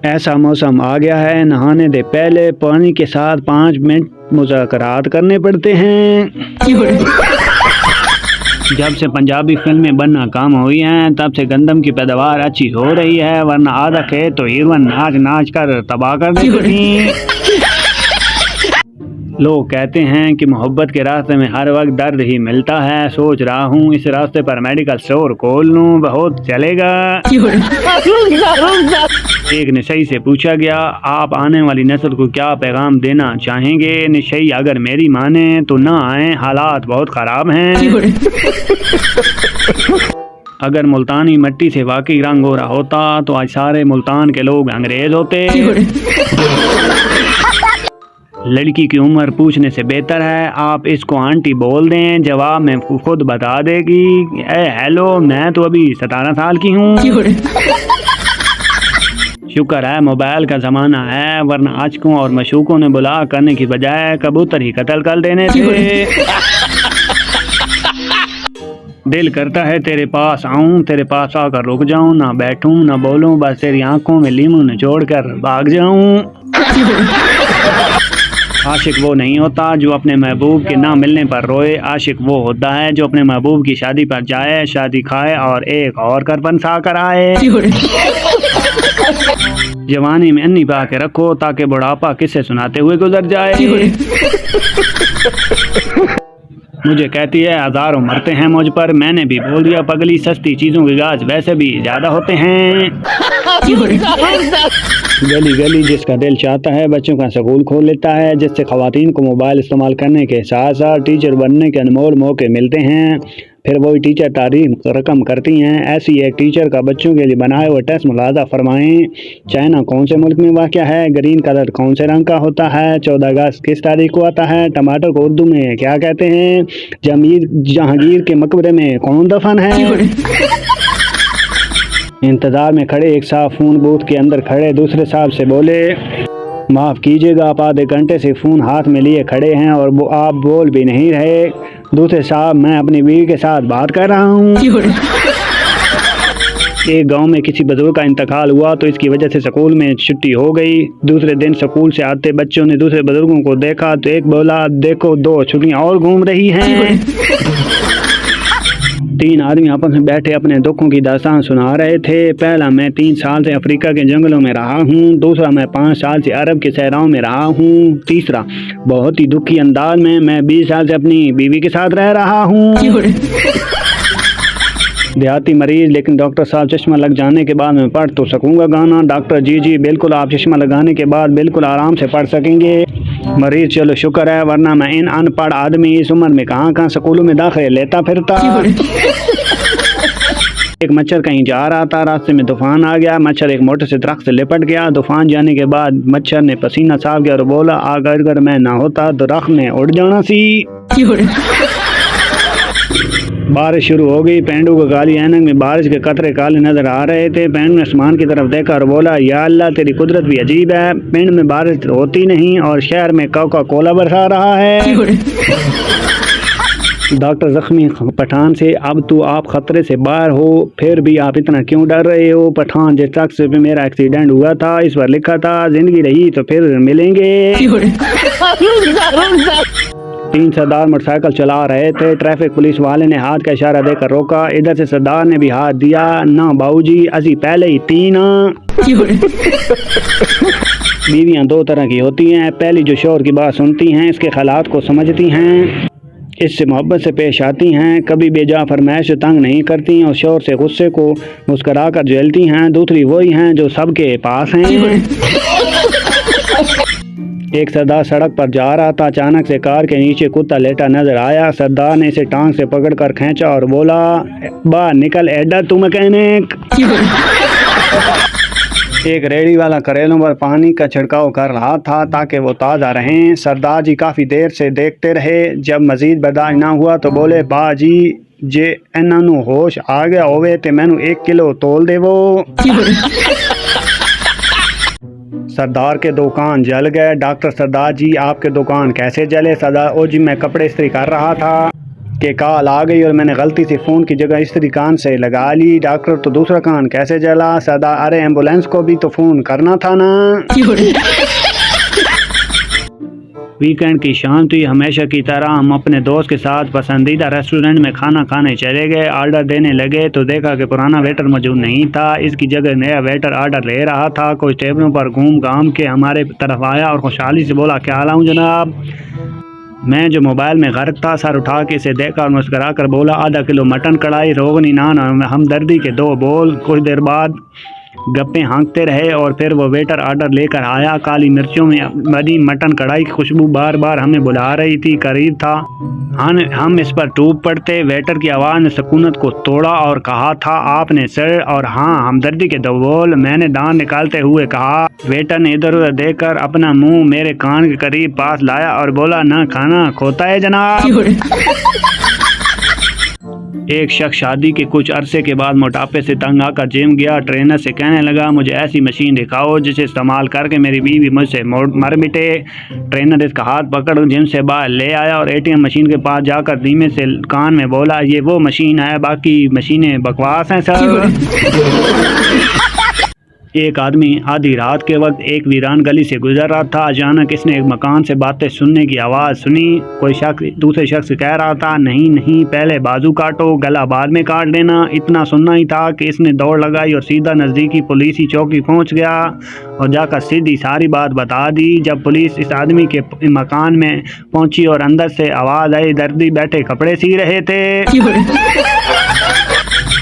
ऐसा मौसम आ गया है, नहाने से पहले पानी के साथ 5 मिनट मुज़ाकरात करने पड़ते हैं। जब से पंजाबी फिल्में बनना काम हुई हैं तब से गंदम की पैदावार अच्छी हो रही है, वरना आधा खेत तो हीरोइन नाच नाच कर तबाह कर देती थी। लोग कहते हैं कि मोहब्बत के रास्ते में हर वक्त दर्द ही मिलता है। सोच रहा हूँ इस रास्ते पर मेडिकल स्टोर खोल लूँ, बहुत चलेगा। एक निशई से पूछा गया, आप आने वाली नस्ल को क्या पैगाम देना चाहेंगे? निशई, अगर मेरी माने तो ना आए, हालात बहुत ख़राब हैं। अगर मुल्तानी मिट्टी से वाकई रंग हो रहा होता तो आज सारे मुल्तान के लोग अंग्रेज होते। लड़की की उम्र पूछने से बेहतर है आप इसको आंटी बोल दें, जवाब में खुद बता देगी। हेलो, मैं तो अभी 17 साल की हूँ। शुक्र है मोबाइल का ज़माना है, वरना आशिकों और मशूकों ने बुला करने की बजाय कबूतर ही कत्ल कर देने थे। दिल करता है तेरे पास आऊं, तेरे पास आकर रुक जाऊं, ना बैठूं ना बोलूं, बस तेरी आंखों में लीमू निचोड़ कर भाग जाऊं। आशिक वो नहीं होता जो अपने महबूब के ना मिलने पर रोए, आशिक वो होता है जो अपने महबूब की शादी पर जाए, शादी खाए और एक और कर बनसा कर आए। जवानी में अन्नी पा के रखो ताकि बुढ़ापा किस्से सुनाते हुए गुजर जाए। मुझे कहती है हजारों मरते हैं मुझ पर, मैंने भी बोल दिया पगली, सस्ती चीज़ों के गाज वैसे भी ज़्यादा होते हैं। गली गली जिसका दिल चाहता है बच्चों का स्कूल खोल लेता है, जिससे खवातीन को मोबाइल इस्तेमाल करने के साथ साथ टीचर बनने के अनमोल मौके मिलते हैं। फिर वही टीचर तारीफ रकम करती हैं। ऐसी एक टीचर का बच्चों के लिए बनाए हुए टेस्ट मुलाजा फरमाएं। चाइना कौन से मुल्क में वाक़या है? ग्रीन कलर कौन से रंग का होता है? 14 अगस्त किस तारीख को आता है? टमाटर को उर्दू में क्या कहते हैं? जहांगीर के मकबरे में कौन दफन है? इंतज़ार में खड़े एक साहब फ़ोन बूथ के अंदर खड़े दूसरे साहब से बोले, माफ़ कीजिएगा आप आधे घंटे से फ़ोन हाथ में लिए खड़े हैं और आप बोल भी नहीं रहे। दूसरे साहब, मैं अपनी बीवी के साथ बात कर रहा हूँ। एक गांव में किसी बुजुर्ग का इंतकाल हुआ तो इसकी वजह से स्कूल में छुट्टी हो गई। दूसरे दिन स्कूल से आते बच्चों ने दूसरे बुजुर्गों को देखा तो एक बोला, देखो 2 छुट्टियाँ और घूम रही हैं। 3 आदमी आपस में बैठे अपने दुखों की दास्तान सुना रहे थे। पहला, मैं 3 साल से अफ्रीका के जंगलों में रहा हूँ। दूसरा, मैं 5 साल से अरब के सहराओं में रहा हूँ। तीसरा, बहुत ही दुखी अंदाज में, मैं 20 साल से अपनी बीवी के साथ रह रहा हूँ। देहाती मरीज, लेकिन डॉक्टर साहब चश्मा लग जाने के बाद मैं पढ़ तो सकूंगा गाना? डॉक्टर, जी जी बिल्कुल, आप चश्मा लगाने के बाद बिल्कुल आराम से पढ़ सकेंगे। मरीज, चलो शुक्र है, वरना मैं इन अनपढ़ आदमी इस उम्र में कहाँ स्कूलों में दाखिले लेता फिरता। एक मच्छर कहीं जा रहा था, रास्ते में तूफान आ गया। मच्छर एक मोटे से दरख्त से लिपट गया। तूफान जाने के बाद मच्छर ने पसीना साफ किया और बोला, अगर मैं ना होता तो दरख्त ने उड़ जाना सी। बारिश शुरू हो गई। पेंडू को काली ऐनक में बारिश के कतरे काले नजर आ रहे थे। पेंडू ने आसमान की तरफ देखा और बोला, या अल्लाह, तेरी कुदरत भी अजीब है। पिंड में बारिश होती नहीं और शहर में कोका कोला बरसा रहा है। डॉक्टर जख्मी पठान से, अब तो आप खतरे से बाहर हो, फिर भी आप इतना क्यों डर रहे हो? पठान, जिस शख्स पे मेरा एक्सीडेंट हुआ था इस पर लिखा था, जिंदगी रही तो फिर मिलेंगे। 3 सरदार मोटरसाइकिल चला रहे थे। ट्रैफिक पुलिस वाले ने हाथ का इशारा देकर रोका। इधर से सरदार ने भी हाथ दिया। ना बाबूजी, असी पहले ही 3। बीवियां 2 तरह की होती हैं। पहली जो शोहर की बात सुनती हैं, इसके हालात को समझती हैं, इससे मोहब्बत से पेश आती हैं, कभी बेजा फरमाइश से तंग नहीं करती और शोहर से गुस्से को मुस्करा कर झेलती हैं। दूसरी वही हैं जो सबके पास हैं। एक सरदार सड़क पर जा रहा था। अचानक से कार के नीचे कुत्ता लेटा नजर आया। सरदार ने इसे टांग से पकड़कर खींचा और बोला, बाहर निकल एडा तू मैकेनिक। एक रेडी वाला करेलों पर पानी का छिड़काव कर रहा था ताकि वो ताज़ा रहें। सरदार जी काफ़ी देर से देखते रहे। जब मजीद बर्दाश्त ना हुआ तो बोले, बाजी जे इन्हां नूं होश आ गया होवे ते मैनू 1 किलो तोल देवो। सरदार के दुकान जल गए। डॉक्टर, सरदार जी आपके दुकान कैसे जले? सरदार, ओ जी मैं कपड़े इस्त्री कर रहा था। कि कॉल आ गई और मैंने गलती से फ़ोन की जगह इस तरीके कान से लगा ली। डॉक्टर तो दूसरा कान कैसे जला सदा, अरे एम्बुलेंस को भी तो फ़ोन करना था ना। वीकेंड की शाम थी। हमेशा की तरह हम अपने दोस्त के साथ पसंदीदा रेस्टोरेंट में खाना खाने चले गए। ऑर्डर देने लगे तो देखा कि पुराना वेटर मौजूद नहीं था। इसकी जगह नया वेटर ऑर्डर ले रहा था। कुछ टेबलों पर घूम घाम के हमारे तरफ आया और खुशहाली से बोला, क्या हाल हूँ जनाब। मैं जो मोबाइल में गर्क था, सर उठा के इसे देखा और मुस्करा कर बोला, आधा किलो मटन कढ़ाई, रोगनी नान और हमदर्दी के 2 बोल। कुछ देर बाद गप्पे हाँकते रहे और फिर वो वेटर ऑर्डर लेकर आया। काली मिर्चों में बनी मटन कढ़ाई की खुशबू बार बार हमें बुला रही थी। करीब था हम इस पर टूट पड़ते। वेटर की आवाज़ ने सुकूनत को तोड़ा और कहा था, आपने सर, और हाँ हमदर्दी के 2 बोल। मैंने दांत निकालते हुए कहा। वेटर ने इधर उधर देखकर अपना मुंह मेरे कान के करीब पास लाया और बोला, ना खाना खोता है जनाब। एक शख्स शादी के कुछ अरसे के बाद मोटापे से तंग आकर जिम गया। ट्रेनर से कहने लगा, मुझे ऐसी मशीन दिखाओ जिसे इस्तेमाल करके मेरी बीवी मुझसे मर मिटे। ट्रेनर इसका हाथ पकड़ जिम से बाहर ले आया और एटीएम मशीन के पास जाकर धीमे से कान में बोला, ये वो मशीन है, बाकी मशीनें बकवास हैं सर। एक आदमी आधी रात के वक्त एक वीरान गली से गुजर रहा था। अचानक इसने एक मकान से बातें सुनने की आवाज़ सुनी। कोई शख्स दूसरे शख्स से कह रहा था, नहीं नहीं, पहले बाजू काटो, गला बाद में काट लेना। इतना सुनना ही था कि इसने दौड़ लगाई और सीधा नज़दीकी पुलिस चौकी पहुंच गया और जाकर सीधी सारी बात बता दी। जब पुलिस इस आदमी के मकान में पहुंची और अंदर से आवाज़ आई, दर्दी बैठे कपड़े सी रहे थे।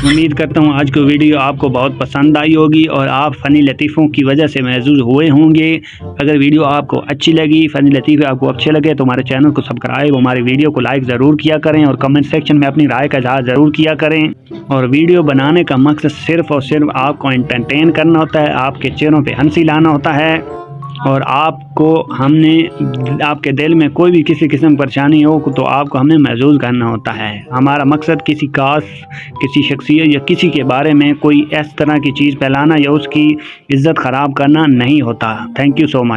उम्मीद करता हूँ आज की वीडियो आपको बहुत पसंद आई होगी और आप फ़नी लतीफ़ों की वजह से महसूस हुए होंगे। अगर वीडियो आपको अच्छी लगी, फ़नी लतीफ़े आपको अच्छे लगे तो हमारे चैनल को सब्सक्राइब, हमारे वीडियो को लाइक ज़रूर किया करें और कमेंट सेक्शन में अपनी राय का इज़हार ज़रूर किया करें। और वीडियो बनाने का मकसद सिर्फ़ और सिर्फ आपको एंटरटेन करना होता है, आपके चेहरों पर हंसी लाना होता है। और आपको आपके दिल में कोई भी किसी किस्म की परेशानी हो तो आपको हमें महसूस करना होता है। हमारा मकसद किसी किसी शख्सियत या किसी के बारे में कोई इस तरह की चीज़ फैलाना या उसकी इज़्ज़त ख़राब करना नहीं होता। Thank you so much.